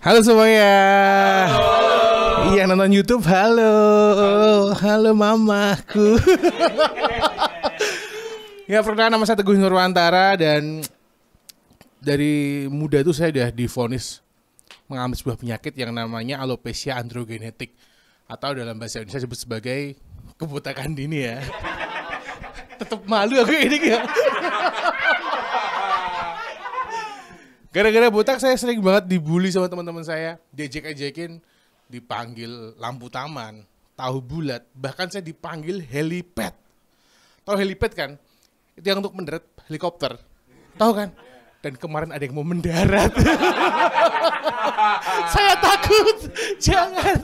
Halo semuanya. Halo. Iya nonton YouTube, halo mamaku. Ya perkenalkan, nama saya Teguh Nurwantara dan dari muda itu saya sudah divonis mengalami sebuah penyakit yang namanya alopecia androgenetik atau dalam bahasa Indonesia disebut sebagai kebotakan dini ya. Tetap malu aku ini ya. Gara-gara botak saya sering banget dibully sama teman-teman saya, diejek-ejekin, dipanggil lampu taman, tahu bulat, bahkan saya dipanggil helipad. Tahu helipad kan? Itu yang untuk mendarat helikopter. Tahu kan? Dan kemarin ada yang mau mendarat. Saya takut. Jangan.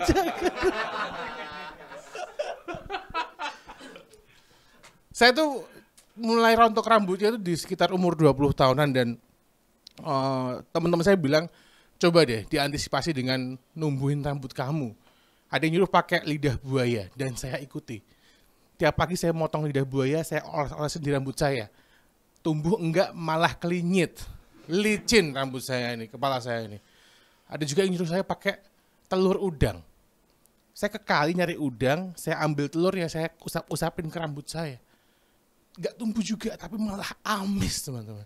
Saya tuh mulai rontok rambutnya itu di sekitar umur 20 tahunan dan teman-teman saya bilang, coba deh diantisipasi dengan numbuhin rambut kamu. Ada yang nyuruh pakai lidah buaya dan saya ikuti. Tiap pagi saya motong lidah buaya, saya oles-olesin di rambut saya. Tumbuh enggak malah kelinyit, licin rambut saya ini, kepala saya ini. Ada juga yang nyuruh saya pakai telur udang. Saya ke kali nyari udang, saya ambil telurnya, saya usap-usapin ke rambut saya. Enggak tumbuh juga, tapi malah amis teman-teman.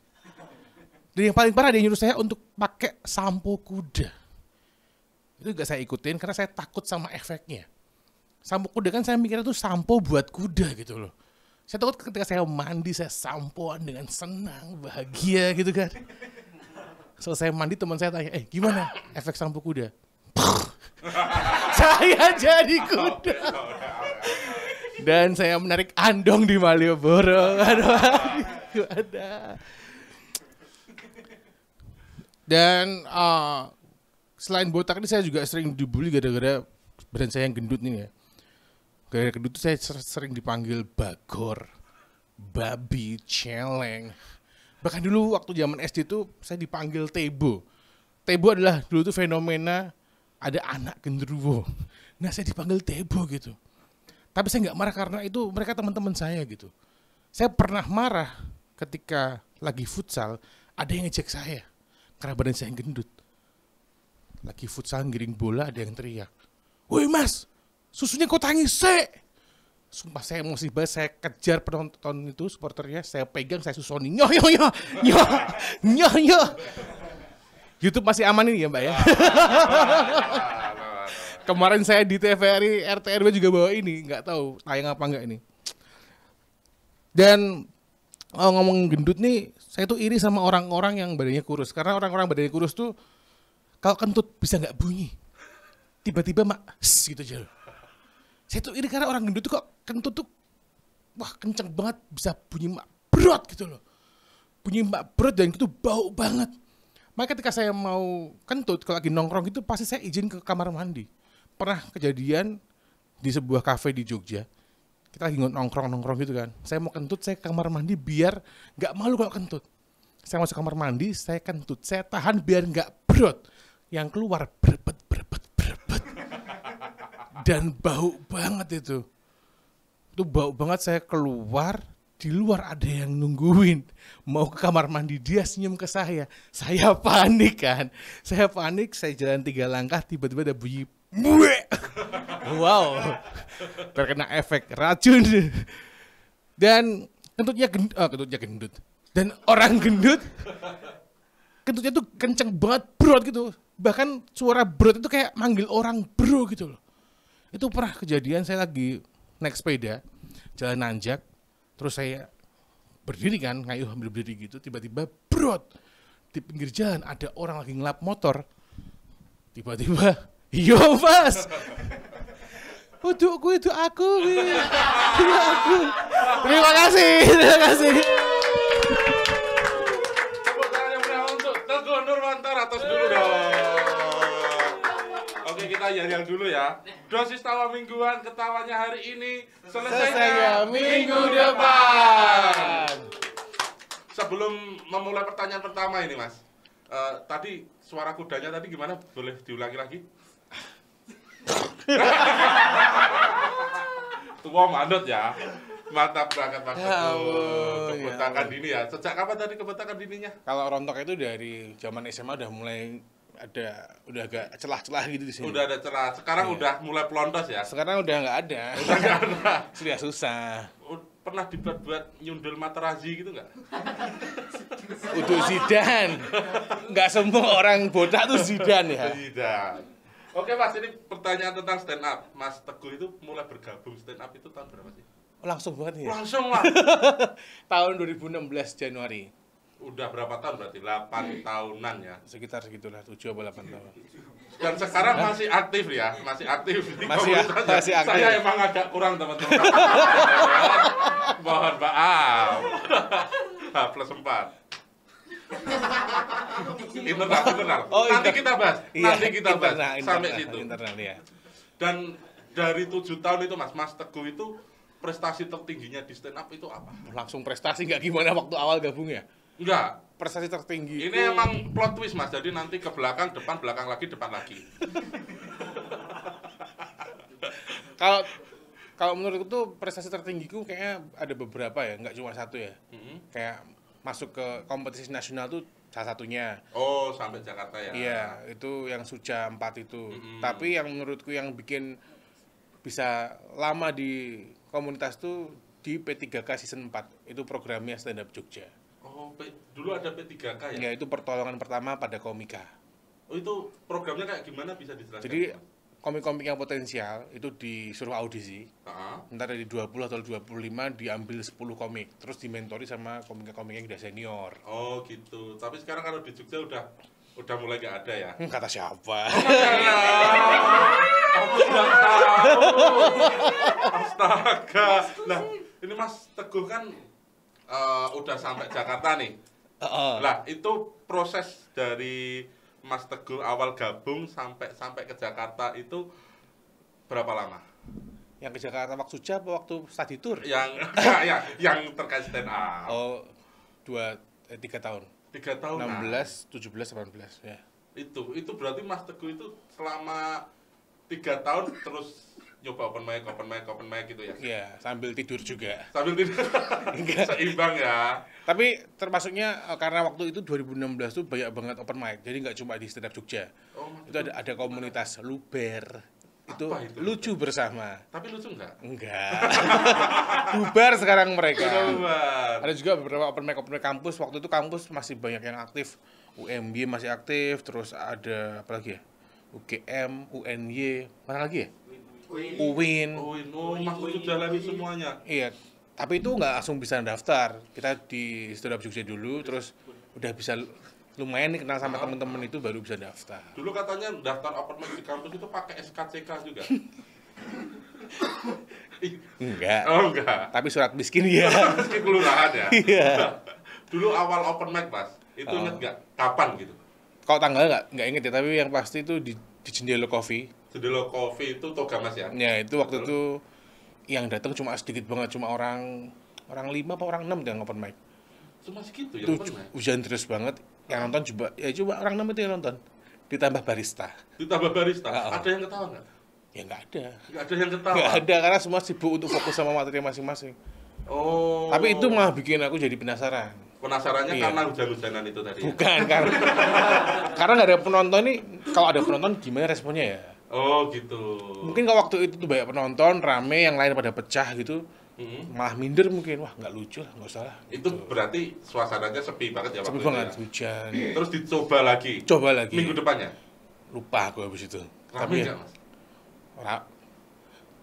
Dan yang paling parah dia nyuruh saya untuk pakai sampo kuda. Itu gak saya ikutin karena saya takut sama efeknya. Sampo kuda kan saya mikirnya tuh sampo buat kuda gitu loh. Saya takut ketika saya mandi saya sampoan dengan senang, bahagia gitu kan. Selesai mandi teman saya tanya, gimana efek sampo kuda? Saya jadi kuda. Dan saya menarik andong di Malioboro. Ada. Dan selain botak ini saya juga sering dibully gara-gara badan saya yang gendut nih ya. Gara-gara gendut saya sering dipanggil bagor, babi, celeng. Bahkan dulu waktu zaman SD itu saya dipanggil Tebo. Tebo adalah dulu tuh fenomena ada anak genderuwo. Nah saya dipanggil Tebo gitu. Tapi saya nggak marah karena itu mereka teman-teman saya gitu. Saya pernah marah ketika lagi futsal ada yang ngejek saya. Karena badan saya yang gendut. Lagi futsal ngiring bola ada yang teriak, "Woi mas, susunya kau tangis sih." Sumpah saya emosi banget, saya kejar penonton itu, supporternya, saya pegang, saya susoni. Nyoh. YouTube masih aman ini ya mbak ya. Kemarin saya di TVRI, RTRW juga bawa ini, nggak tahu tayang apa enggak ini. Dan ngomong gendut nih, saya tuh iri sama orang-orang yang badannya kurus. Karena orang-orang badannya kurus tuh kalau kentut bisa nggak bunyi, tiba-tiba gitu aja. Saya tuh iri karena orang gendut tuh kok kentut tuh wah kenceng banget, bisa bunyi brot gitu loh. Bunyi brot dan itu bau banget. Maka ketika saya mau kentut kalau lagi nongkrong gitu pasti saya izin ke kamar mandi. Pernah kejadian di sebuah kafe di Jogja. Kita lagi nongkrong gitu kan. Saya mau kentut, saya ke kamar mandi biar nggak malu kalau kentut. Saya masuk kamar mandi, saya kentut, saya tahan biar nggak brot. Yang keluar berbet. Dan bau banget itu. Itu bau banget, saya keluar, di luar ada yang nungguin. Mau ke kamar mandi, dia senyum ke saya. Saya panik kan. Saya jalan 3 langkah, tiba-tiba ada bunyi buek. Wow, terkena efek racun. Dan kentutnya gendut. Dan orang gendut, kentutnya tuh kenceng banget, brot gitu. Bahkan suara brot itu kayak manggil orang bro gitu loh. Itu pernah kejadian saya lagi naik sepeda, jalan nanjak, terus saya berdiri kan, ngayuh ambil berdiri gitu, tiba-tiba brot. Di pinggir jalan ada orang lagi ngelap motor. Tiba-tiba, yo mas, itu aku. Terima kasih. Tepuk tangan yang meriah untuk Teguh Nurwantara atas dulu dong. Oke, kita yel dulu ya. Dosis tawa mingguan, ketawanya hari ini, selesainya minggu depan. Sebelum memulai pertanyaan pertama ini mas, tadi suara kudanya tadi gimana? Boleh diulangi lagi? Tua manut ya. Mantap banget mas Teguh. Kebotakan dini ya. Sejak kapan tadi kebotakan dininya? Kalau rontok itu dari zaman SMA udah mulai udah agak celah-celah gitu di sini. Udah ada celah. Sekarang udah mulai pelontos ya. Sekarang udah nggak ada. Udah nggak ada. Sudah susah. Pernah dibuat nyundul Materazzi gitu nggak? Untuk Zidane. Nggak semua orang botak tuh Zidane ya. Tidak. Oke Mas, ini pertanyaan tentang stand up. Mas Teguh itu mulai bergabung stand up itu tahun berapa sih? Langsung banget ya. Langsung lah. Tahun 2016 Januari. Udah berapa tahun berarti? 8 tahunan ya. Sekitar segitulah, 7 atau 8 tahun. Dan sekarang masih aktif ya, masih aktif di Masih komunitasnya. aktif. Saya emang agak kurang teman-teman. Mohon maaf. Plus 4. Internal. Oh, nanti kita bahas. Iya, Nanti kita bahas. Sampai internal, situ. Internal ya. Dan dari 7 tahun itu Mas Teguh itu prestasi tertingginya di stand up itu apa? Langsung prestasi nggak gimana waktu awal gabung ya? Enggak. Prestasi tertinggi. Ini emang plot twist Mas. Jadi nanti ke belakang, depan lagi, depan lagi. Kalau menurutku tuh prestasi tertinggiku kayaknya ada beberapa ya, nggak cuma satu ya. Kayak masuk ke kompetisi nasional tuh salah satunya. Oh, sampai Jakarta ya. Iya, itu yang Suja 4 itu. Tapi yang menurutku yang bikin bisa lama di komunitas tuh di P3K season 4. Itu programnya Stand Up Jogja. Oh, dulu ada P3K ya? Ya, itu pertolongan pertama pada komika. Oh, itu programnya kayak gimana bisa dijelaskan? Jadi komik-komik yang potensial itu disuruh audisi. Ntar dari 20 atau 25 diambil 10 komik. Terus dimentori sama komik-komik yang udah senior. Oh gitu. Tapi sekarang kalau di Jogja udah mulai gak ada ya? Kata siapa? Aku nggak tahu. Astaga. Nah, ini Mas Teguh kan udah sampai Jakarta nih. Lah, itu proses dari Mas Teguh awal gabung sampai ke Jakarta itu berapa lama? Yang ke Jakarta waktu Suja apa waktu study tour? yang terkait stand up. Oh, 3 tahun. 3 tahun. 16, 17, 18 ya. Itu berarti Mas Teguh itu selama 3 tahun terus nyoba open mic gitu ya? Iya, sambil tidur juga. Sambil tidur. Seimbang ya. Tapi termasuknya karena waktu itu 2016 tuh banyak banget open mic. Jadi nggak cuma di Stand Up Jogja. Oh, itu ada komunitas Luber. Itu itu? lucu bersama. Tapi lucu enggak? Enggak. Bubar sekarang mereka. Bubar. Ada juga beberapa open mic kampus. Waktu itu kampus masih banyak yang aktif. UMY masih aktif, terus ada apa lagi ya? UGM, UNY, mana lagi ya? UIN. Oh, Mas Teguh jalani semuanya. Iya, tapi itu nggak langsung bisa daftar. Kita di Stand Up Jogja dulu, terus udah bisa lumayan nih kenal sama temen-temen itu baru bisa daftar. Dulu katanya daftar open mic di kampus itu pakai SKCK juga. Enggak. Oh enggak. Tapi surat miskin ya. Meski kelurahan ya. Iya. Dulu awal open mic Mas, itu inget nggak? Kapan gitu? Kalau tanggal nggak inget ya, tapi yang pasti itu di Jendela Coffee. Jendela Coffee itu Toga Mas ya? Ya itu waktu itu yang datang cuma sedikit banget, cuma orang 5 apa orang 6 yang open mic. Cuma segitu ya Itu open mic? hujan terus banget. Yang nonton coba orang 6 itu yang nonton. Ditambah barista. Ditambah barista. Ada yang ketawa nggak? Ya nggak ada. Nggak ada yang ketawa? Nggak ada, karena semua sibuk untuk fokus sama materi masing-masing. Oh. Tapi itu malah bikin aku jadi penasaran. Penasarannya Iya. karena hujan-hujanan itu tadi. Bukan, karena nggak ada penonton nih. Kalau ada penonton gimana responnya ya? Oh gitu. Mungkin kalau waktu itu tuh banyak penonton, rame, yang lain pada pecah gitu, malah minder mungkin. Wah nggak lucu lah, nggak usah lah. Itu berarti suasananya sepi banget ya Sepi waktu itu banget, ya? hujan. Terus dicoba lagi. Coba lagi. Minggu depannya. Lupa aku habis itu. Rame Tapi nggak Mas?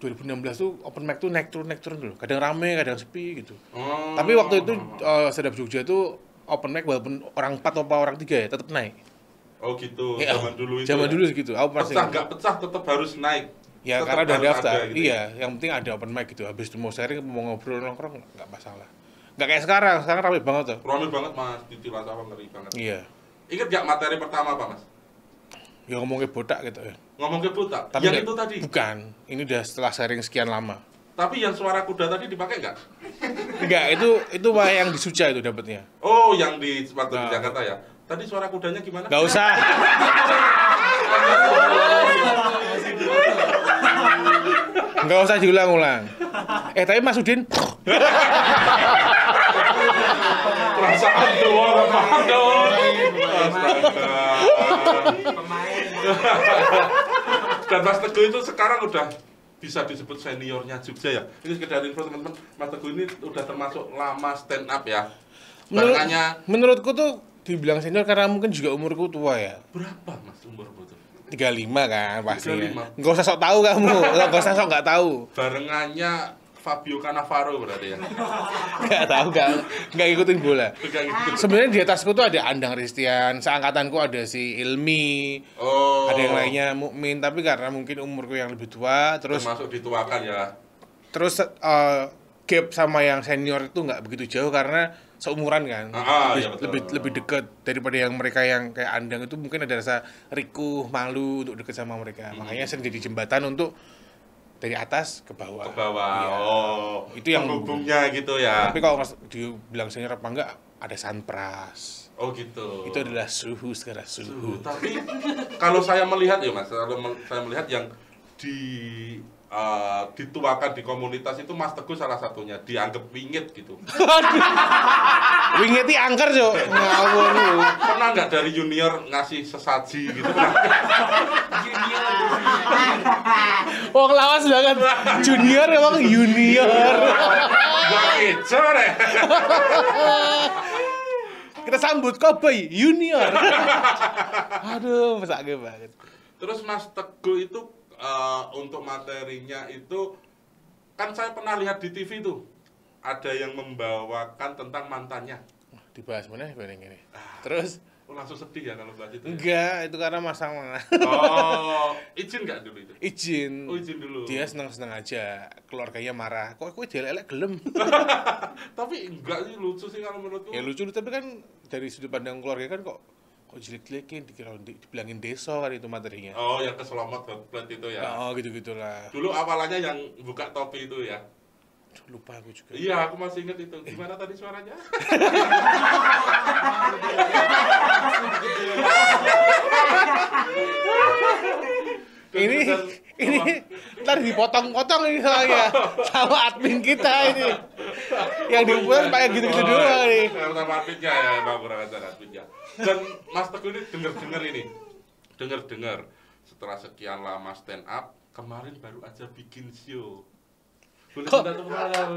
2016 tuh open mic tuh naik turun dulu. Kadang rame, kadang sepi gitu. Oh. Tapi waktu itu Stand Up Jogja tuh open mic walaupun orang 4 atau orang 3 ya tetap naik. Oh gitu. Ya, Zaman dulu itu. Zaman ya? dulu segitu. Aku pasti. Pecah nggak pecah tetap harus naik. Ya Tetap karena udah harus daftar. ada gitu. Iya, yang penting ada open mic gitu. Habis itu mau sharing, mau ngobrol nongkrong nggak masalah. Nggak kayak sekarang. Sekarang rame banget tuh. Rame banget Mas, di Tilasawa ngeri banget. Iya. Ingat nggak materi pertama apa Mas? Ya ngomongnya botak gitu ya. Ngomong ke buta. Tapi Yang nggak- itu tadi. Bukan. Ini udah setelah sharing sekian lama. Tapi yang suara kuda tadi dipakai nggak? Enggak, itu mah yang di Suja itu dapatnya. Oh, yang di waktu di Nah. Jakarta ya. Tadi suara kudanya gimana? Nggak usah. Nggak usah diulang-ulang. Tapi Mas Udin Perasaan tua paham dong. Dan Mas Teguh itu sekarang udah bisa disebut seniornya Jogja ya. Ini sekedar info teman-teman, Mas Teguh ini udah termasuk lama stand up ya. Menurutku tuh dibilang senior karena mungkin juga umurku tua ya. Berapa Mas umurmu tuh? 35 kan pastinya. 35. Enggak usah sok tahu kamu, enggak usah sok enggak tahu. Barengannya Fabio Cannavaro berarti ya. Enggak tahu, enggak ngikutin bola. Sebenarnya di atasku tuh ada Andang Ristian, seangkatanku ada si Ilmi. Oh. Ada yang lainnya Mukmin, tapi karena mungkin umurku yang lebih tua terus termasuk dituakan ya. Terus gap sama yang senior itu nggak begitu jauh karena seumuran kan, iya, lebih dekat daripada yang mereka yang kayak Andang itu mungkin ada rasa rikuh, malu untuk dekat sama mereka, makanya sering jadi jembatan untuk dari atas ke bawah. Ke bawah, ya. Itu yang hubungnya gitu ya. Tapi kalau dibilang senior apa enggak, ada Sanpras. Oh gitu. Itu adalah suhu sekarang suhu. Tapi kalau saya melihat ya Mas, kalau saya melihat yang dituakan di komunitas itu Mas Teguh salah satunya, dianggap wingit gitu. Wingit angker Jo. Ngawur lu. Pernah nggak dari junior ngasih sesaji gitu? Junior. Wong lawas banget. Junior emang junior. Gak kecor ya. Kita sambut Cowboy Junior. Aduh, mesake banget. Terus Mas Teguh itu untuk materinya itu kan saya pernah lihat di TV tuh ada yang membawakan tentang mantannya. Dibahas mana ini? Terus langsung sedih ya kalau bahas itu. Enggak, itu karena masalah. Oh, izin nggak dulu itu? Izin. Oh, izin dulu. Dia senang-senang aja, keluarganya marah. Kok dielek-elek gelem? Tapi enggak sih, lucu sih kalau menurutku. Ya lucu, tapi kan dari sudut pandang keluarga kan kok jelek-jelekin, dibilangin deso kan itu materinya. Oh, yang keselomot komplit itu ya. Oh, gitu-gitulah. Dulu awalannya yang buka topi itu ya. Lupa aku juga. Iya, aku masih ingat itu. Gimana tadi suaranya? ini ntar dipotong-potong ini soalnya sama admin kita ini. Yang diumpulan pakai gitu-gitu doang nih. Sama adminnya ya, emang kurang ajar adminnya. Dan Mas Teguh ini dengar setelah sekian lama stand up, kemarin baru aja bikin show. Boleh minta tepuk tangan.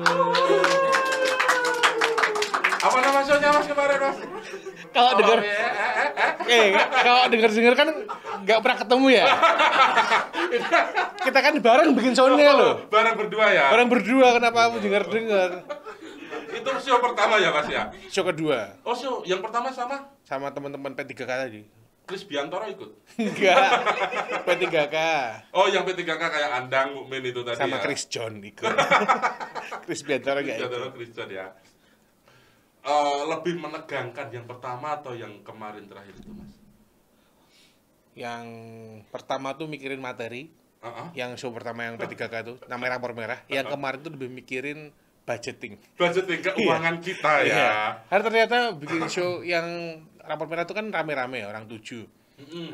Apa nama show-nya Mas kemarin Mas? Kalau dengar kalau dengar kan nggak pernah ketemu ya. Kita kan bareng bikin show-nya loh. Bareng berdua ya? Bareng berdua, kenapa kamu dengar? Itu show pertama ya Mas ya? Show kedua. Oh show, yang pertama sama teman-teman P3K tadi. Chris Biantoro ikut? Enggak, P3K. Oh yang P3K kayak Andang, Mukmin itu tadi sama ya? Chris John ikut. Chris Biantoro nggak ikut. Chris John ya. Lebih menegangkan yang pertama atau yang kemarin terakhir itu Mas? Yang pertama tuh mikirin materi. Yang show pertama yang P3K tuh namanya Rapor Merah. Yang kemarin tuh lebih mikirin budgeting keuangan kita ya. Iya. Karena ternyata bikin show yang Rapor Merah itu kan rame-rame ya, orang 7.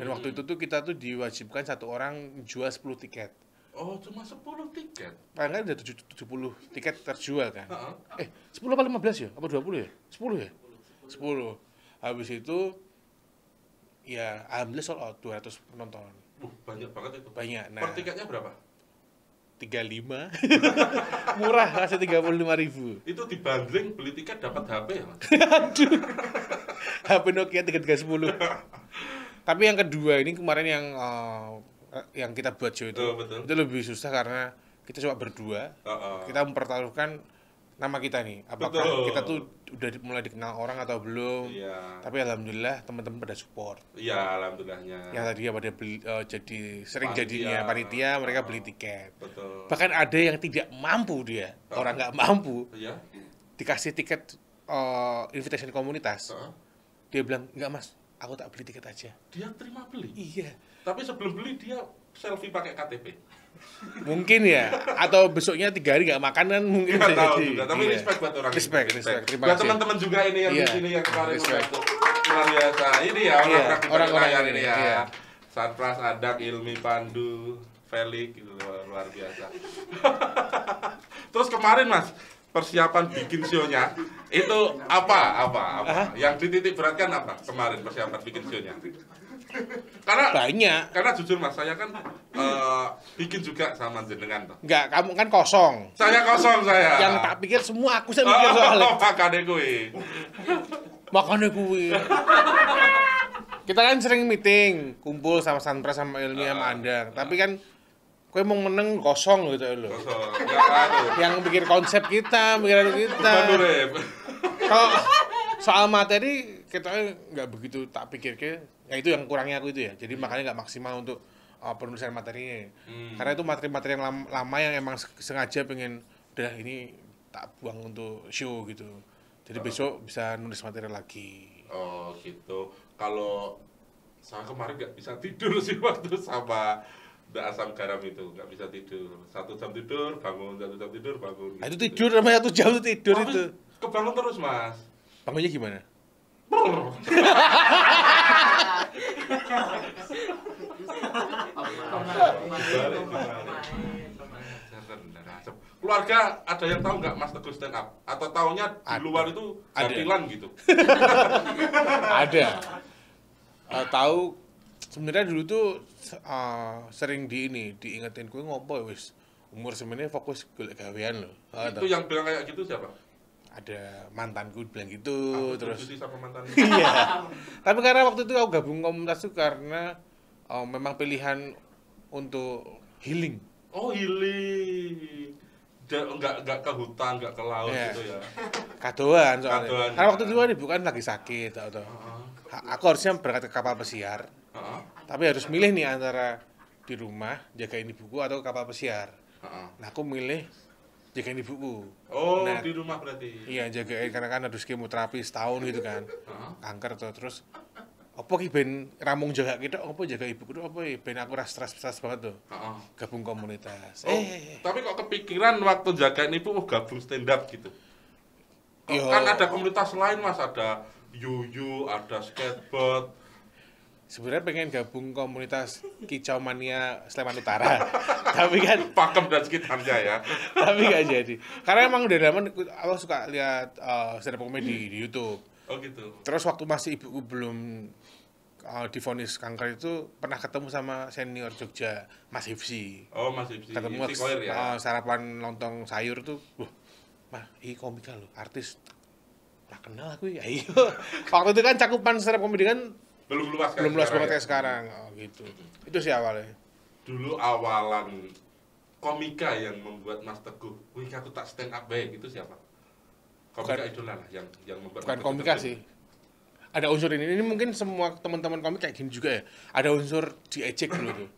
Dan waktu itu tuh kita tuh diwajibkan satu orang jual 10 tiket. Oh, cuma 10 tiket? Paling kan udah 70 tiket terjual kan. 10 apa 15 ya? Apa 20 ya? 10 ya? 10. Habis itu ya alhamdulillah sold out 200 penonton. Banyak banget itu. Banyak. Nah, per tiketnya berapa? 35. Murah, kasih 35.000. Itu dibanding beli tiket dapat HP ya, Mas? Aduh. HP Nokia 3310. Tapi yang kedua ini kemarin yang kita buat show itu, betul. Itu lebih susah karena kita cuma berdua. Kita mempertaruhkan nama kita nih. Apakah kita tuh udah mulai dikenal orang atau belum? Iya. Tapi alhamdulillah teman-teman pada support. Iya, alhamdulillahnya. Yang tadi pada beli, jadi sering jadinya panitia, mereka beli tiket. Betul. Bahkan ada yang tidak mampu dia, orang nggak mampu. Iya. Dikasih tiket invitation komunitas. Dia bilang, "Enggak, Mas, aku tak beli tiket aja." Dia terima beli? Iya. Tapi sebelum beli dia selfie pakai KTP. Mungkin ya, atau besoknya 3 hari nggak makan kan mungkin Nggak bisa tahu jadi. juga, tapi Iya. respect buat orang Respect. Terima buat kasih. teman-teman juga ini yang di sini yang kemarin Respect. membantu. Luar biasa. Ini ya orang-orang ini ya. Iya. Sanpras, Adak, Ilmi, Pandu, Felix gitu luar biasa. Terus kemarin Mas, persiapan bikin show-nya Itu apa? Yang dititik beratkan apa kemarin persiapan bikin show-nya? Karena jujur Mas, saya kan bikin juga sama jenengan toh. Enggak, kamu kan kosong. Saya kosong saya. Yang tak pikir semua aku saya mikir soalnya. Makanya kuwi. Kita kan sering meeting, kumpul sama Sunpress sama Ilmi sama Andang. Tapi kan kowe mau meneng kosong gitu loh. Kosong. Enggak Yang bikin konsep kita, pikiran kita. Kalau soal materi kita nggak begitu tak pikir ke, ya itu yang kurangnya aku itu ya. Jadi makanya nggak maksimal untuk penulisan materinya. Karena itu materi-materi yang lama yang emang sengaja pengen udah ini tak buang untuk show gitu. Jadi besok bisa nulis materi lagi. Oh gitu. Kalau saya kemarin nggak bisa tidur sih waktu sama udah asam garam itu, nggak bisa tidur. 1 jam tidur, bangun, 1 jam tidur, bangun. Nah, itu tidur namanya 1 jam itu tidur. Tapi itu. Kebangun terus Mas. Bangunnya gimana? Keluarga ada yang tahu nggak Mas Teguh stand up? Atau taunya di luar itu jadilan gitu? Ada. Tahu sebenarnya dulu tuh sering diingetin gue ngopo wis umur sebenarnya fokus golek gawean loh. Itu yang bilang kayak gitu siapa? Ada mantanku bilang gitu. Aku terus sama mantan. iya. Tapi karena waktu itu aku gabung komunitas itu karena memang pilihan untuk healing. Oh healing. Enggak ke hutan, enggak ke laut gitu ya. Kadoan soalnya. Kadoan, Karena ya. waktu itu ibu kan lagi sakit atau. Aku harusnya berangkat ke kapal pesiar. Tapi harus milih nih antara di rumah jagain ibuku atau kapal pesiar. Nah aku milih jagain ibuku. Oh nah, di rumah berarti. Iya jagain karena kan harus kemoterapi setahun gitu kan. Kanker tuh terus. Apa ki ben ramung jaga kita, apa jaga ibuku tuh apa ben aku stres banget tuh. Gabung komunitas. Tapi kok kepikiran waktu jagain ibu mau gabung stand up gitu? Kan ada komunitas lain Mas, ada yuyu, ada skateboard. Sebenarnya pengen gabung komunitas Kicau Mania Sleman Utara. Tapi kan Pakem dan sekitarnya ya. tapi nggak jadi. Karena emang udah lama aku suka lihat stand up comedy di YouTube. Oh gitu. Terus waktu masih ibuku belum divonis kanker itu pernah ketemu sama senior Jogja, Mas Hifsi. Oh Mas Hifsi. Ketemu ya. sarapan lontong sayur tuh, mah ini komika loh, artis. Nah kenal aku ya. Iya. Waktu itu kan cakupan stand up comedy kan belum luas banget kayak sekarang. Oh, gitu. Itu sih awalnya. Dulu awalan komika yang membuat Mas Teguh, wih aku tak stand up baik itu siapa? Komika idola lah yang membuat. Bukan komika sih. Ada unsur ini mungkin semua teman-teman komik kayak gini juga ya. Ada unsur diejek dulu tuh.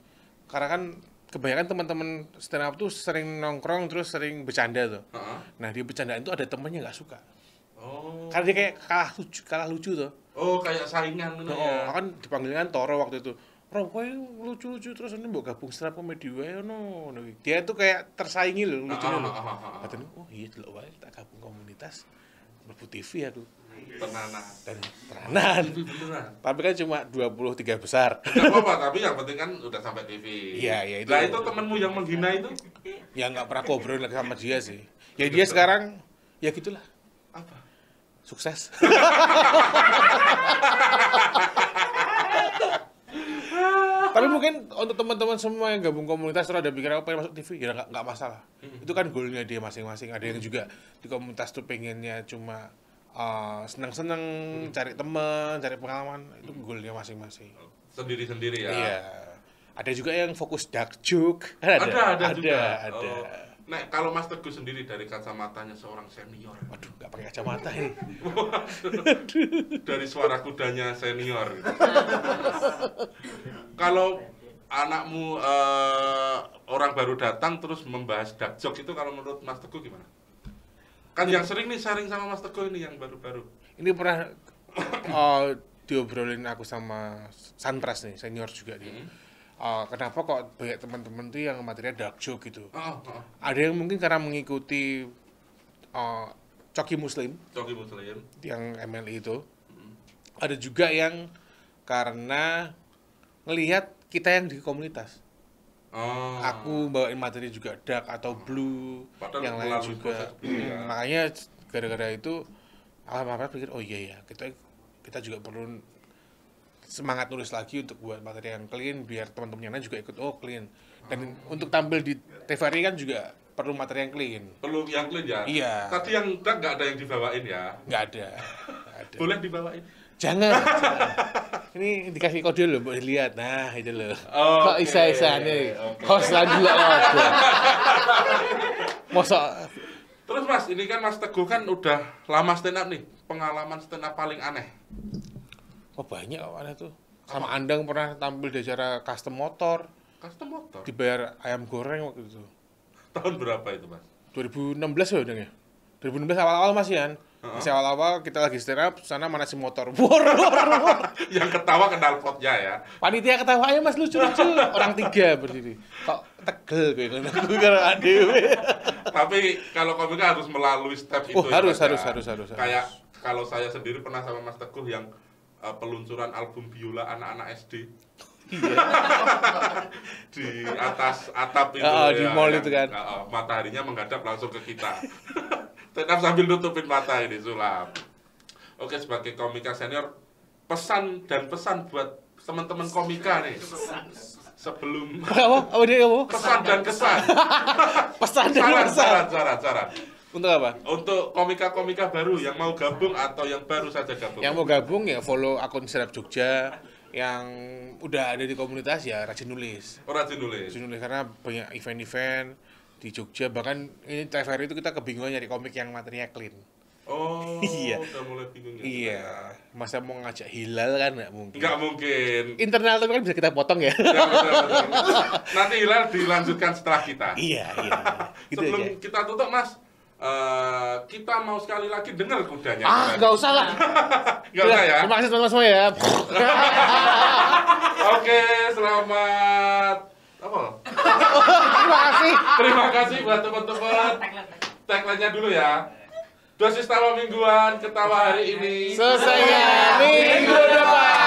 Karena kan kebanyakan teman-teman stand up tuh sering nongkrong terus sering bercanda tuh. Nah di bercandaan itu ada temennya nggak suka. Oh. Karena dia kayak kalah lucu tuh. Oh kayak saingan gitu ya. Kan dipanggil kan Toro waktu itu. Rom, kowe lucu-lucu terus ini mau gabung stand up comedy wae no. Dia tuh kayak tersaingi loh lucunya loh. Katanya, oh iya delok wae tak gabung komunitas. Mlebu TV aku. Tenanan. Tapi kan cuma 23 besar. Enggak apa-apa, tapi yang penting kan udah sampai TV. Iya, itu. Nah, itu temenmu yang menghina itu? Ya nggak pernah ngobrol lagi sama dia sih. Ya dia sekarang ya gitulah. Apa? Sukses. Tapi mungkin untuk teman-teman semua yang gabung komunitas terus ada pikiran pengen masuk TV, ya nggak masalah. Itu kan goalnya dia masing-masing. Ada yang juga di komunitas tuh pengennya cuma seneng-seneng, cari teman, cari pengalaman, itu goalnya masing-masing. Sendiri-sendiri ya? Iya. Ada juga yang fokus dark joke. Ada juga? Ada. Nah, kalau Mas Teguh sendiri dari kacamatanya seorang senior. Waduh, nggak pakai kacamata ini. Dari suara kudanya senior. Gitu. Kalau anakmu orang baru datang terus membahas dark joke itu kalau menurut Mas Teguh gimana? Kan yang sering nih sharing sama Mas Teguh ini yang baru-baru. Ini pernah diobrolin aku sama Sunpress nih, senior juga dia. Kenapa kok banyak teman-teman tuh yang materinya dark joke gitu? Ada yang mungkin karena mengikuti Coki Muslim yang MLI itu. Ada juga yang karena ngelihat kita yang di komunitas. Aku bawain materi juga dark atau blue, padahal yang lain juga. Makanya gara-gara itu alhamdulillah pikir oh iya ya kita juga perlu semangat nulis lagi untuk buat materi yang clean biar teman-teman yang lain juga ikut clean. Dan untuk tampil di TVRI kan juga perlu materi yang clean. Perlu yang clean ya? Iya. Tadi yang dark nggak ada yang dibawain ya? Nggak ada. Boleh dibawain? Jangan. Ini dikasih kode loh, boleh lihat. Nah, itu loh. Kok isa-isa nih. Host lagi loh. Masa. Terus Mas, ini kan Mas Teguh kan udah lama stand up nih. Pengalaman stand up paling aneh. Oh banyak aneh tuh. Sama Andang pernah tampil di acara custom motor. Custom motor? Dibayar ayam goreng waktu itu. Tahun berapa itu Mas? 2016 ya Andang ya? 2016 awal-awal Mas Yan. Masih awal-awal kita lagi stand up, sana mana si motor. Wor. Yang ketawa kenal potnya ya. Panitia ketawa, ayo Mas lucu-lucu. Orang 3 berdiri. Kok tegel gitu. Karena adewe. Tapi kalau komika harus melalui step itu. Harus. Kayak kalau saya sendiri pernah sama Mas Teguh yang peluncuran album biola anak-anak SD. Iya. Di atas atap itu di mall itu kan. Mataharinya menghadap langsung ke kita. Tetap sambil nutupin mata ini sulap. Oke, sebagai komika senior, pesan buat teman-teman komika nih. Sebelum apa dia apa? Pesan dan kesan. Pesan dan kesan. Saran. Untuk apa? Untuk komika-komika baru yang mau gabung atau yang baru saja gabung. Yang mau gabung ya follow akun Stand Up Jogja. Yang udah ada di komunitas ya rajin nulis. Rajin nulis karena banyak event-event di Jogja. Bahkan ini TVRI itu kita kebingungan nyari komik yang materinya clean. Oh, iya. Udah mulai bingung ya. Iya. Masa mau ngajak Hilal kan nggak mungkin. Nggak mungkin. Internal tapi kan bisa kita potong ya. Betul. Nanti Hilal dilanjutkan setelah kita. Iya. Gitu Sebelum aja. kita tutup Mas, kita mau sekali lagi dengar kudanya. Nggak usah lah. Nggak usah ya. Terima kasih teman-teman semua ya. Oke, selamat apa? Terima kasih buat teman-teman. Tagline-nya dulu ya. Dosis tawa mingguan, ketawa hari ini. Selesai minggu depan.